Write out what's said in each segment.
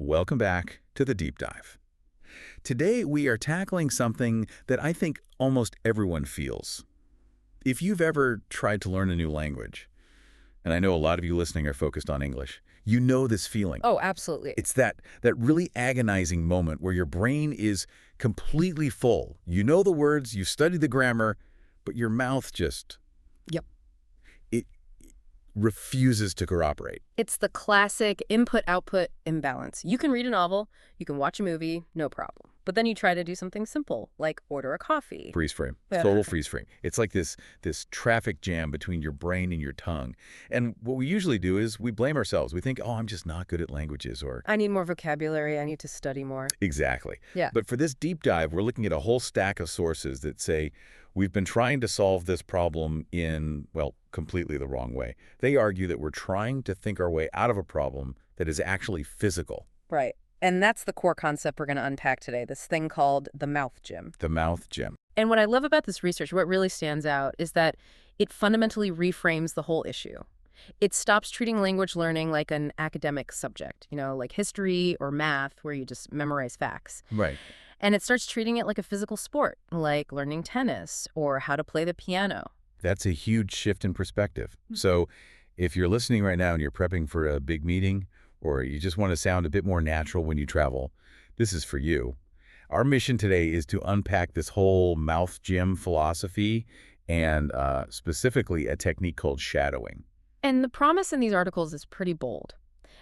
Welcome back to the Deep Dive. Today we are tackling something that I think almost everyone feels. If you've ever tried to learn a new language, and I know a lot of you listening are focused on English, you know this feeling. Oh, absolutely. It's that really agonizing moment where your brain is completely full. You know the words, you've studied the grammar, but your mouth just, Yep. it refuses to cooperate. It's the classic input-output imbalance. You can read a novel, you can watch a movie, no problem. But then you try to do something simple, like order a coffee. Freeze frame. Yeah. Total freeze frame. It's like this traffic jam between your brain and your tongue. And what we usually do is we blame ourselves. We think, oh, I'm just not good at languages, or... I need more vocabulary, I need to study more. Exactly. Yeah. But for this deep dive, we're looking at a whole stack of sources that say we've been trying to solve this problem in, well, completely the wrong way. They argue that we're trying to think our way out of a problem that is actually physical. Right. And that's the core concept we're going to unpack today, this thing called the mouth gym. The mouth gym. And what I love about this research, what really stands out, is that it fundamentally reframes the whole issue. It stops treating language learning like an academic subject, like history or math, where you just memorize facts. Right. And it starts treating it like a physical sport, like learning tennis or how to play the piano. That's a huge shift in perspective. So if you're listening right now and you're prepping for a big meeting, or you just want to sound a bit more natural when you travel, this is for you. Our mission today is to unpack this whole mouth gym philosophy and specifically a technique called shadowing. And the promise in these articles is pretty bold.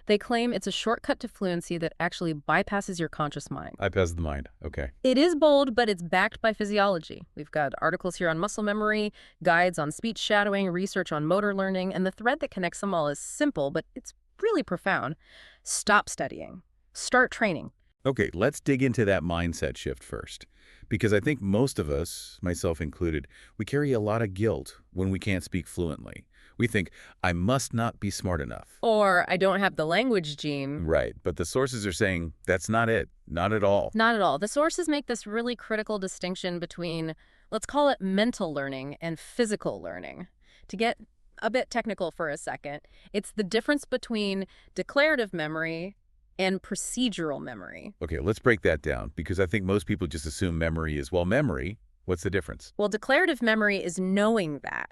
They claim it's a shortcut to fluency that actually bypasses your conscious mind. Bypass the mind. Okay. It is bold, but it's backed by physiology. We've got articles here on muscle memory, guides on speech shadowing, research on motor learning, and the thread that connects them all is simple, but it's really profound. Stop studying. Start training. Okay, let's dig into that mindset shift first. Because I think most of us, myself included, we carry a lot of guilt when we can't speak fluently. We think, I must not be smart enough. Or I don't have the language gene. Right, but the sources are saying that's not it. Not at all. Not at all. The sources make this really critical distinction between, let's call it mental learning and physical learning. To get a bit technical for a second, it's the difference between declarative memory and procedural memory. Okay, let's break that down, because I think most people just assume memory is, well, memory. What's the difference? Well, declarative memory is knowing that.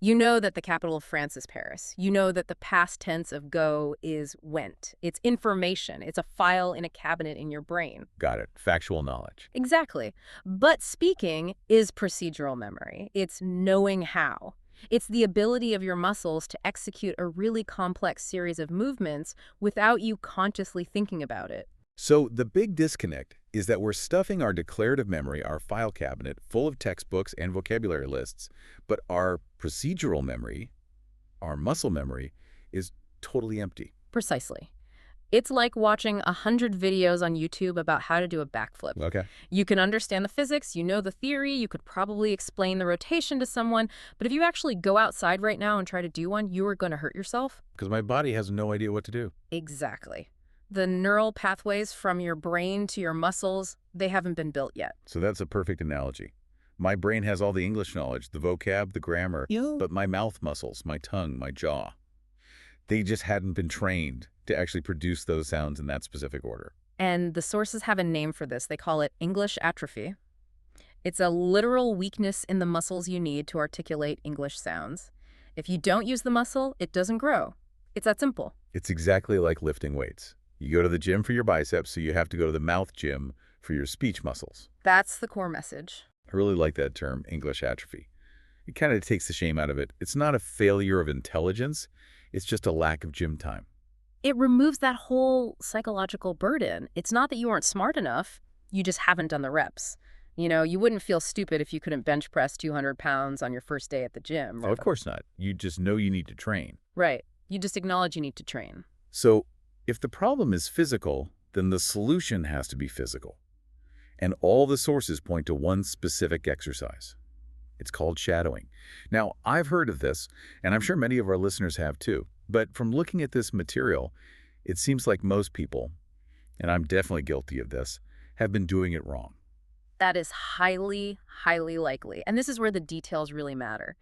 You know that the capital of France is Paris. You know that the past tense of go is went. It's information. It's a file in a cabinet in your brain. Got it. Factual knowledge. Exactly. But speaking is procedural memory. It's knowing how. It's the ability of your muscles to execute a really complex series of movements without you consciously thinking about it. So the big disconnect is that we're stuffing our declarative memory, our file cabinet, full of textbooks and vocabulary lists, but our procedural memory, our muscle memory, is totally empty. Precisely. It's like watching 100 videos on YouTube about how to do a backflip. Okay. You can understand the physics, you know the theory, you could probably explain the rotation to someone, but if you actually go outside right now and try to do one, you are going to hurt yourself. Because my body has no idea what to do. Exactly. The neural pathways from your brain to your muscles, they haven't been built yet. So that's a perfect analogy. My brain has all the English knowledge, the vocab, the grammar, but my mouth muscles, my tongue, my jaw, they just hadn't been trained to actually produce those sounds in that specific order. And the sources have a name for this. They call it English atrophy. It's a literal weakness in the muscles you need to articulate English sounds. If you don't use the muscle, it doesn't grow. It's that simple. It's exactly like lifting weights. You go to the gym for your biceps, so you have to go to the mouth gym for your speech muscles. That's the core message. I really like that term, English atrophy. It kind of takes the shame out of it. It's not a failure of intelligence. It's just a lack of gym time. It removes that whole psychological burden. It's not that you aren't smart enough. You just haven't done the reps. You wouldn't feel stupid if you couldn't bench press 200 pounds on your first day at the gym. Oh, of course not. You just know you need to train. Right. You just acknowledge you need to train. So if the problem is physical, then the solution has to be physical. And all the sources point to one specific exercise. It's called shadowing. Now, I've heard of this, and I'm sure many of our listeners have too. But from looking at this material, it seems like most people, and I'm definitely guilty of this, have been doing it wrong. That is highly, highly likely. And this is where the details really matter.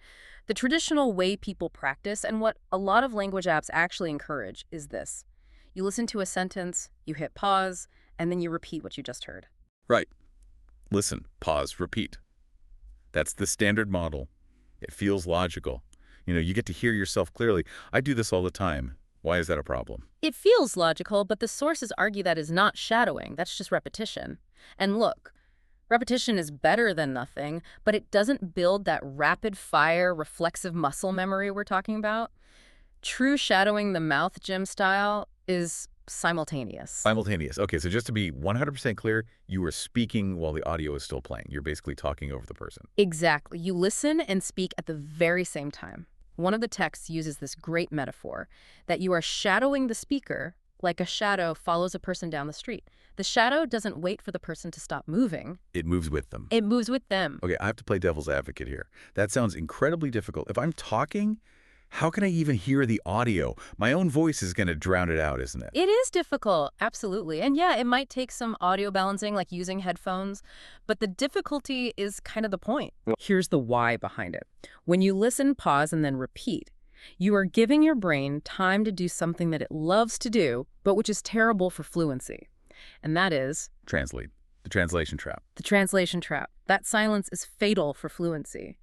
The traditional way people practice and what a lot of language apps actually encourage is this. You listen to a sentence, you hit pause, and then you repeat what you just heard. Right. Listen, pause, repeat. That's the standard model. It feels logical. You get to hear yourself clearly. I do this all the time. Why is that a problem? It feels logical, but the sources argue that is not shadowing. That's just repetition. And look, repetition is better than nothing, but it doesn't build that rapid-fire reflexive muscle memory we're talking about. True shadowing the mouth gym style is simultaneous. Simultaneous. Okay, so just to be 100% clear, you are speaking while the audio is still playing. You're basically talking over the person. Exactly. You listen and speak at the very same time. One of the texts uses this great metaphor that you are shadowing the speaker like a shadow follows a person down the street. The shadow doesn't wait for the person to stop moving. It moves with them. It moves with them. Okay, I have to play devil's advocate here. That sounds incredibly difficult. If I'm talking, how can I even hear the audio? My own voice is going to drown it out, isn't it? It is difficult, absolutely. And yeah, it might take some audio balancing, like using headphones, but the difficulty is kind of the point. Here's the why behind it. When you listen, pause, and then repeat, you are giving your brain time to do something that it loves to do, but which is terrible for fluency. And that is... Translate. The translation trap. The translation trap. That silence is fatal for fluency.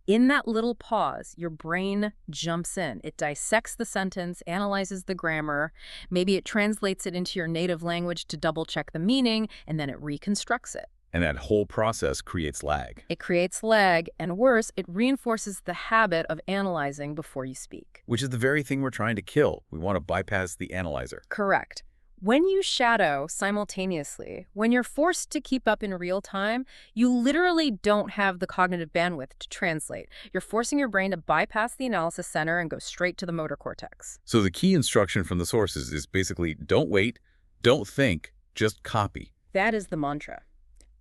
In that little pause, your brain jumps in. It dissects the sentence, analyzes the grammar, maybe it translates it into your native language to double-check the meaning, and then it reconstructs it. And that whole process creates lag. It creates lag, and worse, it reinforces the habit of analyzing before you speak. Which is the very thing we're trying to kill. We want to bypass the analyzer. Correct. When you shadow simultaneously, when you're forced to keep up in real time, you literally don't have the cognitive bandwidth to translate. You're forcing your brain to bypass the analysis center and go straight to the motor cortex. So the key instruction from the sources is basically don't wait, don't think, just copy. That is the mantra.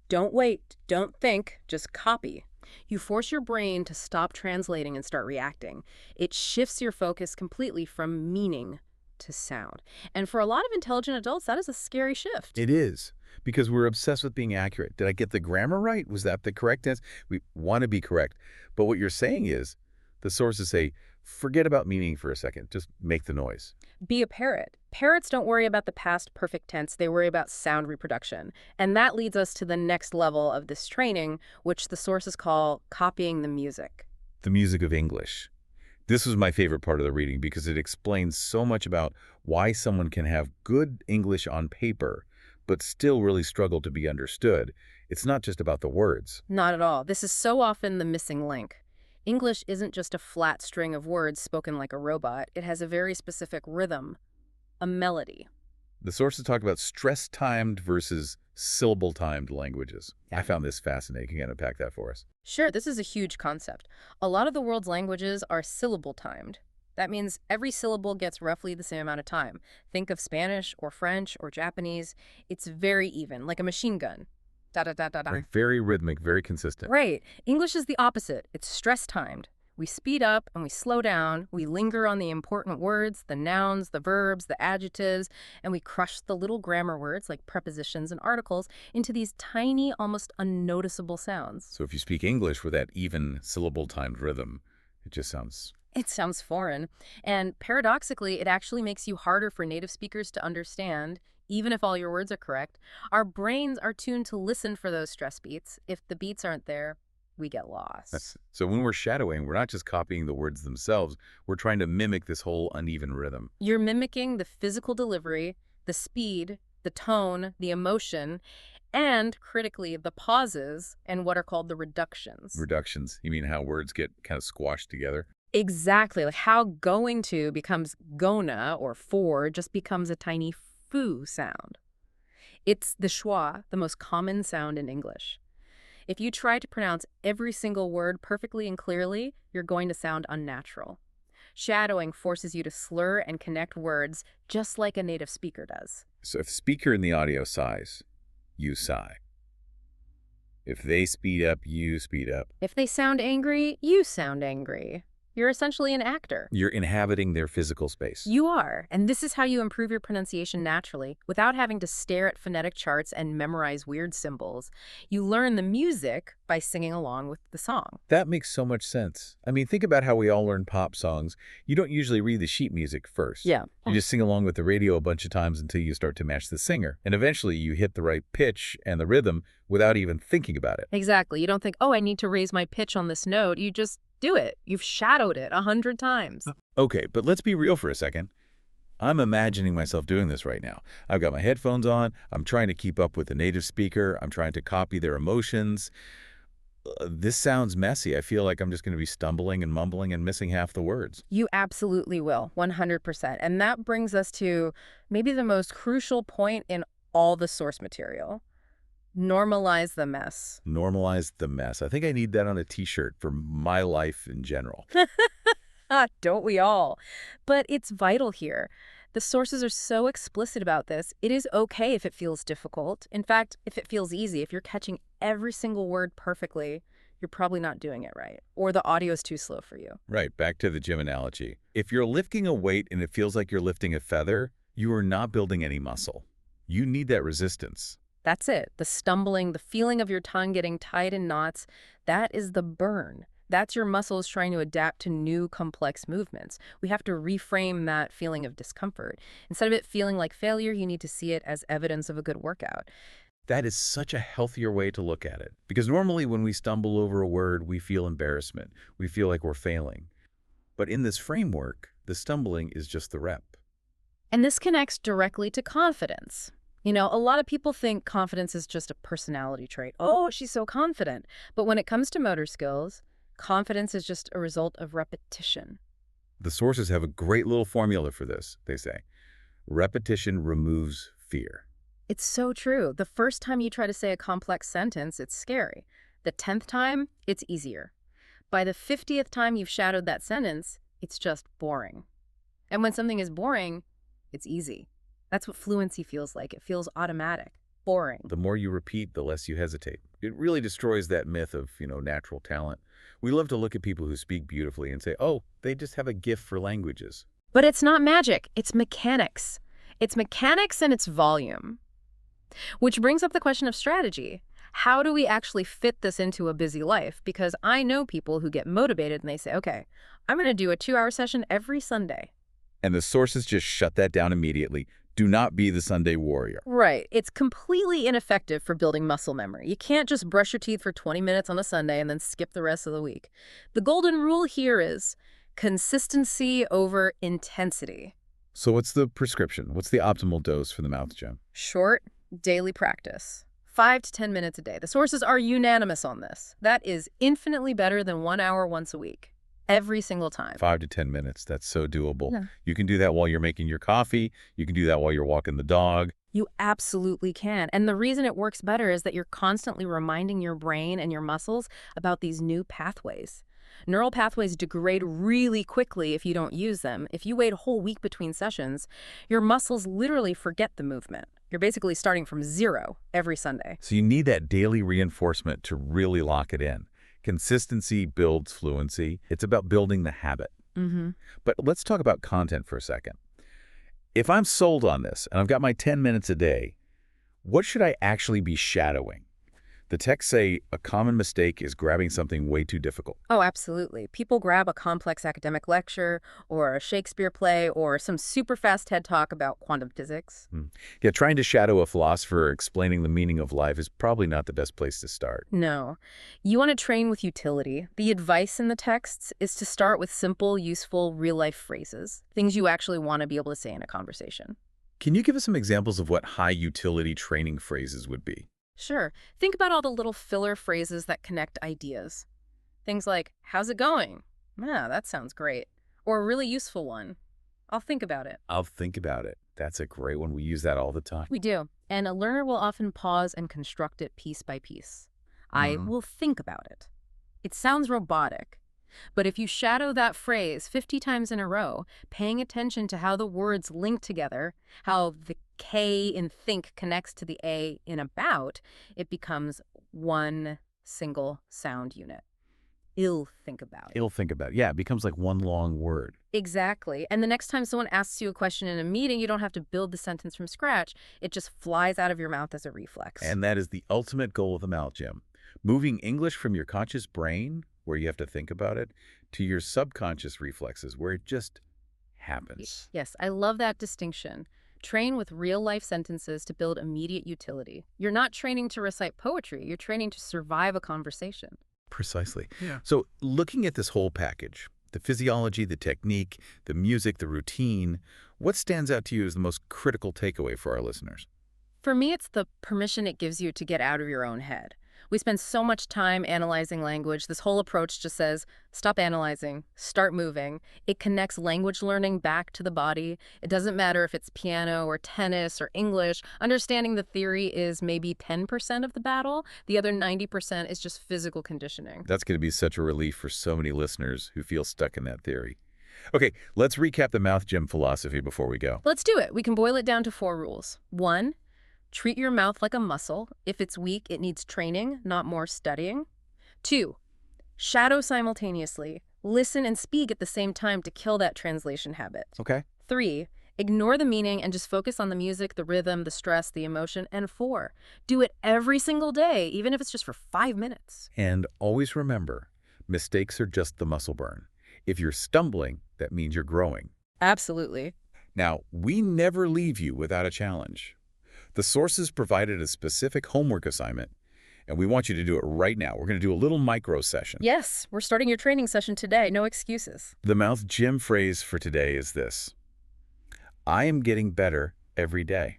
Don't wait, don't think, just copy. You force your brain to stop translating and start reacting. It shifts your focus completely from meaning to sound. And for a lot of intelligent adults, that is a scary shift. It is, because we're obsessed with being accurate. Did I get the grammar right? Was that the correct answer? We want to be correct. But what you're saying is, the sources say, forget about meaning for a second. Just make the noise. Be a parrot. Parrots don't worry about the past perfect tense. They worry about sound reproduction. And that leads us to the next level of this training, which the sources call copying the music. The music of English. This was my favorite part of the reading because it explains so much about why someone can have good English on paper, but still really struggle to be understood. It's not just about the words. Not at all. This is so often the missing link. English isn't just a flat string of words spoken like a robot. It has a very specific rhythm, a melody. The sources talk about stress-timed versus syllable-timed languages. I found this fascinating. Can you unpack that for us? Sure, this is a huge concept. A lot of the world's languages are syllable-timed. That means every syllable gets roughly the same amount of time. Think of Spanish or French or Japanese. It's very even, like a machine gun. Da-da-da-da-da. Right. Very rhythmic, very consistent. Right. English is the opposite. It's stress-timed. We speed up and we slow down. We linger on the important words, the nouns, the verbs, the adjectives, and we crush the little grammar words like prepositions and articles into these tiny, almost unnoticeable sounds. So if you speak English with that even syllable-timed rhythm, it just sounds... It sounds foreign. And paradoxically, it actually makes you harder for native speakers to understand, even if all your words are correct. Our brains are tuned to listen for those stress beats. If the beats aren't there, we get lost. So when we're shadowing, we're not just copying the words themselves. We're trying to mimic this whole uneven rhythm. You're mimicking the physical delivery, the speed, the tone, the emotion, and, critically, the pauses and what are called the reductions. Reductions? You mean how words get kind of squashed together? Exactly. Like how going to becomes gonna or for just becomes a tiny foo sound. It's the schwa, the most common sound in English. If you try to pronounce every single word perfectly and clearly, you're going to sound unnatural. Shadowing forces you to slur and connect words just like a native speaker does. So if the speaker in the audio sighs, you sigh. If they speed up, you speed up. If they sound angry, you sound angry. You're essentially an actor. You're inhabiting their physical space. You are, and this is how you improve your pronunciation naturally, without having to stare at phonetic charts and memorize weird symbols. You learn the music by singing along with the song. That makes so much sense. I mean, think about how we all learn pop songs. You don't usually read the sheet music first. Yeah. You just sing along with the radio a bunch of times until you start to match the singer. And eventually you hit the right pitch and the rhythm without even thinking about it. Exactly. You don't think, oh, I need to raise my pitch on this note. You just do it. You've shadowed it 100 times. Okay, but let's be real for a second. I'm imagining myself doing this right now. I've got my headphones on. I'm trying to keep up with the native speaker. I'm trying to copy their emotions. This sounds messy. I feel like I'm just going to be stumbling and mumbling and missing half the words. You absolutely will, 100%. And that brings us to maybe the most crucial point in all the source material. Normalize the mess. Normalize the mess. I think I need that on a t-shirt for my life in general. Don't we all? But it's vital here. The sources are so explicit about this. It is okay if it feels difficult. In fact, if it feels easy, if you're catching every single word perfectly, you're probably not doing it right. Or the audio is too slow for you. Right, back to the gym analogy. If you're lifting a weight and it feels like you're lifting a feather, you are not building any muscle. You need that resistance. That's it. The stumbling, the feeling of your tongue getting tied in knots, that is the burn. That's your muscles trying to adapt to new complex movements. We have to reframe that feeling of discomfort. Instead of it feeling like failure, you need to see it as evidence of a good workout. That is such a healthier way to look at it. Because normally when we stumble over a word, we feel embarrassment. We feel like we're failing. But in this framework, the stumbling is just the rep. And this connects directly to confidence. You know, a lot of people think confidence is just a personality trait. Oh, she's so confident. But when it comes to motor skills, confidence is just a result of repetition. The sources have a great little formula for this, they say. Repetition removes fear. It's so true. The first time you try to say a complex sentence, it's scary. The 10th time, it's easier. By the 50th time you've shadowed that sentence, it's just boring. And when something is boring, it's easy. That's what fluency feels like. It feels automatic, boring. The more you repeat, the less you hesitate. It really destroys that myth of, natural talent. We love to look at people who speak beautifully and say, oh, they just have a gift for languages. But it's not magic. It's mechanics. It's mechanics and it's volume. Which brings up the question of strategy. How do we actually fit this into a busy life? Because I know people who get motivated and they say, okay, I'm going to do a 2-hour session every Sunday. And the sources just shut that down immediately. Do not be the Sunday warrior. Right. It's completely ineffective for building muscle memory. You can't just brush your teeth for 20 minutes on a Sunday and then skip the rest of the week. The golden rule here is consistency over intensity. So what's the prescription? What's the optimal dose for the mouth gym? Short, daily practice. 5 to 10 minutes a day. The sources are unanimous on this. That is infinitely better than 1 hour once a week. Every single time. 5 to 10 minutes. That's so doable. Yeah. You can do that while you're making your coffee. You can do that while you're walking the dog. You absolutely can. And the reason it works better is that you're constantly reminding your brain and your muscles about these new pathways. Neural pathways degrade really quickly if you don't use them. If you wait a whole week between sessions, your muscles literally forget the movement. You're basically starting from zero every Sunday. So you need that daily reinforcement to really lock it in. Consistency builds fluency. It's about building the habit. But let's talk about content for a second. If I'm sold on this and I've got my 10 minutes a day, what should I actually be shadowing? The texts say a common mistake is grabbing something way too difficult. Oh, absolutely. People grab a complex academic lecture or a Shakespeare play or some super fast TED talk about quantum physics. Yeah, trying to shadow a philosopher explaining the meaning of life is probably not the best place to start. No. You want to train with utility. The advice in the texts is to start with simple, useful, real-life phrases, things you actually want to be able to say in a conversation. Can you give us some examples of what high-utility training phrases would be? Sure. Think about all the little filler phrases that connect ideas. Things like, how's it going? Yeah, that sounds great. Or a really useful one. I'll think about it. I'll think about it. That's a great one. We use that all the time. We do. And a learner will often pause and construct it piece by piece. I will think about it. It sounds robotic. But if you shadow that phrase 50 times in a row, paying attention to how the words link together, how the K in think connects to the A in about, it becomes one single sound unit. ill think about. Ill think about it. Yeah, it becomes like one long word. Exactly. And the next time someone asks you a question in a meeting, you don't have to build the sentence from scratch. It just flies out of your mouth as a reflex. And that is the ultimate goal of the mouth gym. Moving English from your conscious brain, where you have to think about it, to your subconscious reflexes, where it just happens. Yes, I love that distinction. Train with real-life sentences to build immediate utility. You're not training to recite poetry. You're training to survive a conversation. Precisely. Yeah. So looking at this whole package, the physiology, the technique, the music, the routine, what stands out to you as the most critical takeaway for our listeners? For me, it's the permission it gives you to get out of your own head. We spend so much time analyzing language. This whole approach just says, stop analyzing, start moving. It connects language learning back to the body. It doesn't matter if it's piano or tennis or English. Understanding the theory is maybe 10% of the battle. The other 90% is just physical conditioning. That's going to be such a relief for so many listeners who feel stuck in that theory. Okay, let's recap the mouth gym philosophy before we go. Let's do it. We can boil it down to 4 rules. 1, treat your mouth like a muscle. If it's weak, it needs training, not more studying. 2, shadow simultaneously. Listen and speak at the same time to kill that translation habit. Okay. 3, ignore the meaning and just focus on the music, the rhythm, the stress, the emotion. And 4, do it every single day, even if it's just for 5 minutes. And always remember, mistakes are just the muscle burn. If you're stumbling, that means you're growing. Absolutely. Now, we never leave you without a challenge. The sources provided a specific homework assignment, and we want you to do it right now. We're going to do a little micro session. Yes, we're starting your training session today. No excuses. The mouth gym phrase for today is this: I am getting better every day.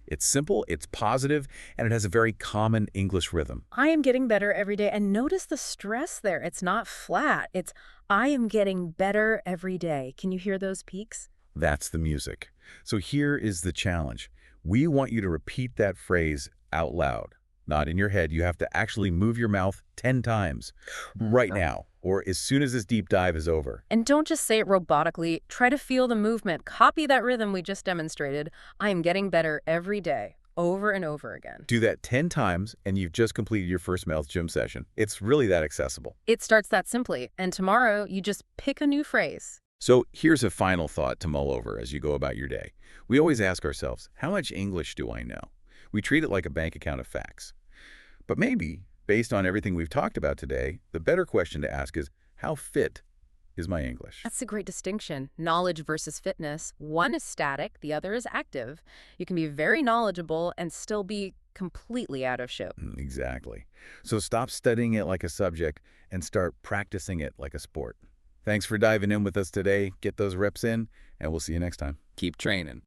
It's simple, it's positive, and it has a very common English rhythm. I am getting better every day. And notice the stress there. It's not flat. It's I am getting better every day. Can you hear those peaks? That's the music. So here is the challenge. We want you to repeat that phrase out loud, not in your head. You have to actually move your mouth 10 times right now, or as soon as this deep dive is over. And don't just say it robotically. Try to feel the movement. Copy that rhythm we just demonstrated. I am getting better every day, over and over again. Do that 10 times, and you've just completed your first mouth gym session. It's really that accessible. It starts that simply. And tomorrow, you just pick a new phrase. So here's a final thought to mull over as you go about your day. We always ask ourselves, how much English do I know? We treat it like a bank account of facts. But maybe, based on everything we've talked about today, the better question to ask is, how fit is my English? That's a great distinction. Knowledge versus fitness. One is static, the other is active. You can be very knowledgeable and still be completely out of shape. Exactly. So stop studying it like a subject and start practicing it like a sport. Thanks for diving in with us today. Get those reps in, and we'll see you next time. Keep training.